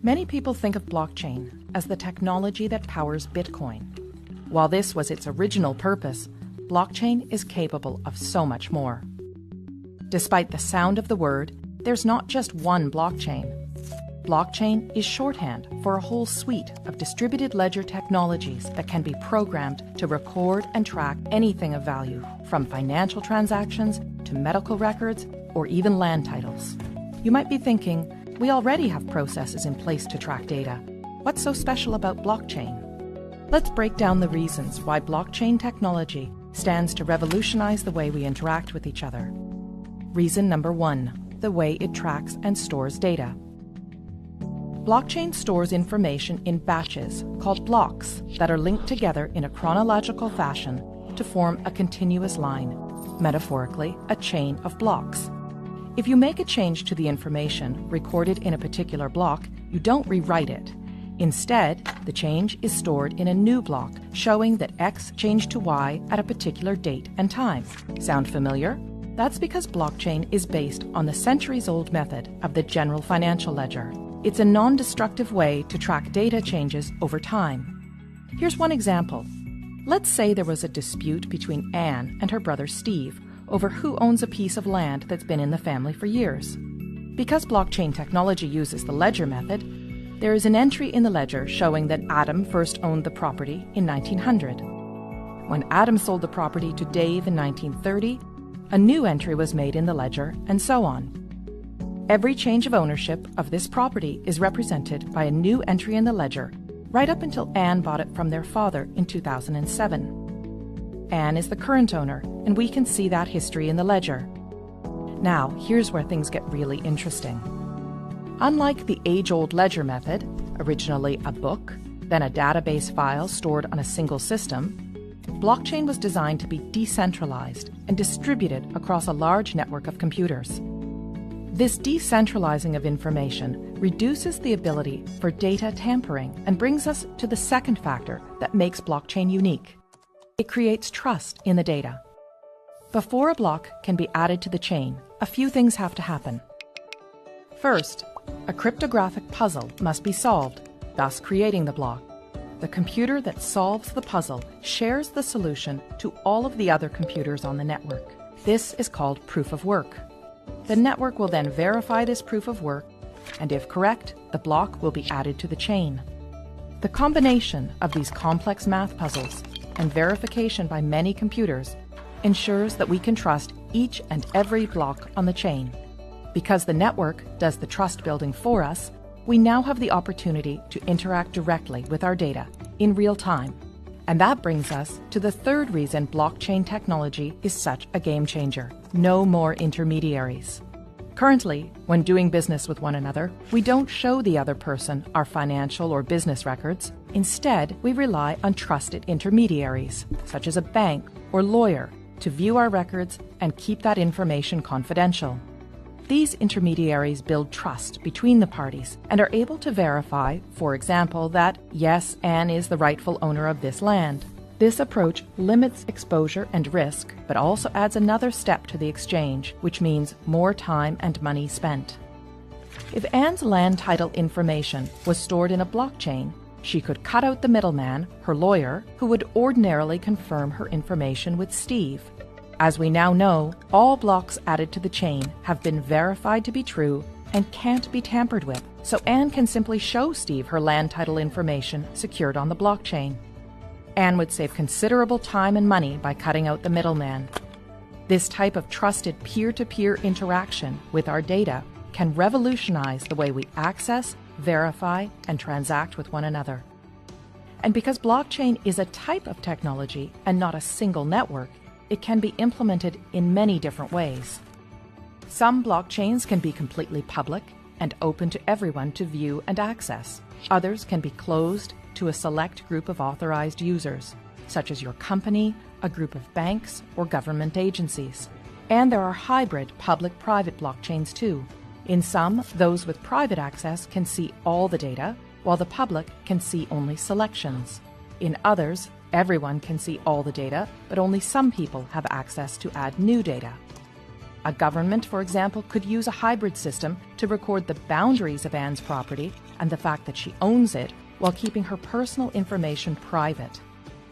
Many people think of blockchain as the technology that powers Bitcoin. While this was its original purpose, blockchain is capable of so much more. Despite the sound of the word, there's not just one blockchain. Blockchain is shorthand for a whole suite of distributed ledger technologies that can be programmed to record and track anything of value, from financial transactions to medical records or even land titles. You might be thinking, we already have processes in place to track data. What's so special about blockchain? Let's break down the reasons why blockchain technology stands to revolutionize the way we interact with each other. Reason number 1, the way it tracks and stores data. Blockchain stores information in batches called blocks that are linked together in a chronological fashion to form a continuous line, metaphorically, a chain of blocks. If you make a change to the information recorded in a particular block, you don't rewrite it. Instead, the change is stored in a new block, showing that X changed to Y at a particular date and time. Sound familiar? That's because blockchain is based on the centuries-old method of the general financial ledger. It's a non-destructive way to track data changes over time. Here's one example. Let's say there was a dispute between Anne and her brother Steve over who owns a piece of land that's been in the family for years. Because blockchain technology uses the ledger method, there is an entry in the ledger showing that Adam first owned the property in 1900. When Adam sold the property to Dave in 1930, a new entry was made in the ledger, and so on. Every change of ownership of this property is represented by a new entry in the ledger, right up until Anne bought it from their father in 2007. Anne is the current owner, and we can see that history in the ledger. Now, here's where things get really interesting. Unlike the age-old ledger method, originally a book, then a database file stored on a single system, blockchain was designed to be decentralized and distributed across a large network of computers. This decentralizing of information reduces the ability for data tampering and brings us to the second factor that makes blockchain unique. It creates trust in the data. Before a block can be added to the chain, a few things have to happen. First, a cryptographic puzzle must be solved, thus creating the block. The computer that solves the puzzle shares the solution to all of the other computers on the network. This is called proof of work. The network will then verify this proof of work, and if correct, the block will be added to the chain. The combination of these complex math puzzles and verification by many computers ensures that we can trust each and every block on the chain. Because the network does the trust building for us, we now have the opportunity to interact directly with our data in real time. And that brings us to the third reason blockchain technology is such a game changer: no more intermediaries. Currently, when doing business with one another, we don't show the other person our financial or business records. Instead, we rely on trusted intermediaries, such as a bank or lawyer, to view our records and keep that information confidential. These intermediaries build trust between the parties and are able to verify, for example, that, yes, Anne is the rightful owner of this land. This approach limits exposure and risk, but also adds another step to the exchange, which means more time and money spent. If Anne's land title information was stored in a blockchain, she could cut out the middleman, her lawyer, who would ordinarily confirm her information with Steve. As we now know, all blocks added to the chain have been verified to be true and can't be tampered with, so Anne can simply show Steve her land title information secured on the blockchain. Anne would save considerable time and money by cutting out the middleman. This type of trusted peer-to-peer interaction with our data can revolutionize the way we access, verify, and transact with one another. And because blockchain is a type of technology and not a single network, it can be implemented in many different ways. Some blockchains can be completely public and open to everyone to view and access. Others can be closed to a select group of authorized users, such as your company, a group of banks, or government agencies. And there are hybrid public-private blockchains too. In some, those with private access can see all the data, while the public can see only selections. In others, Everyone can see all the data, but only some people have access to add new data. A government, for example, could use a hybrid system to record the boundaries of Anne's property and the fact that she owns it while keeping her personal information private.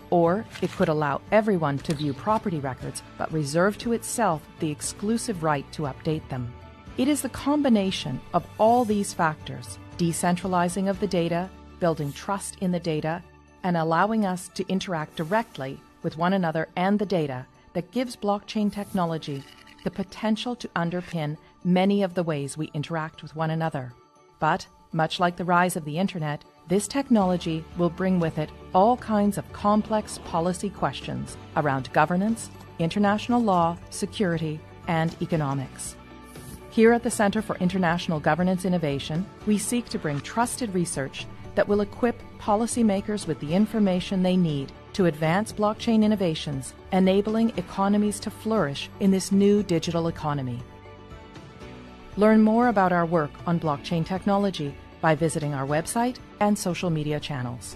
Or it could allow everyone to view property records but reserve to itself the exclusive right to update them. It is the combination of all these factors, decentralizing of the data, building trust in the data, and allowing us to interact directly with one another and the data, that gives blockchain technology the potential to underpin many of the ways we interact with one another. But, much like the rise of the Internet, this technology will bring with it all kinds of complex policy questions around governance, international law, security, and economics. Here at the Centre for International Governance Innovation, we seek to bring trusted research that will equip policymakers with the information they need to advance blockchain innovations, enabling economies to flourish in this new digital economy. Learn more about our work on blockchain technology by visiting our website and social media channels.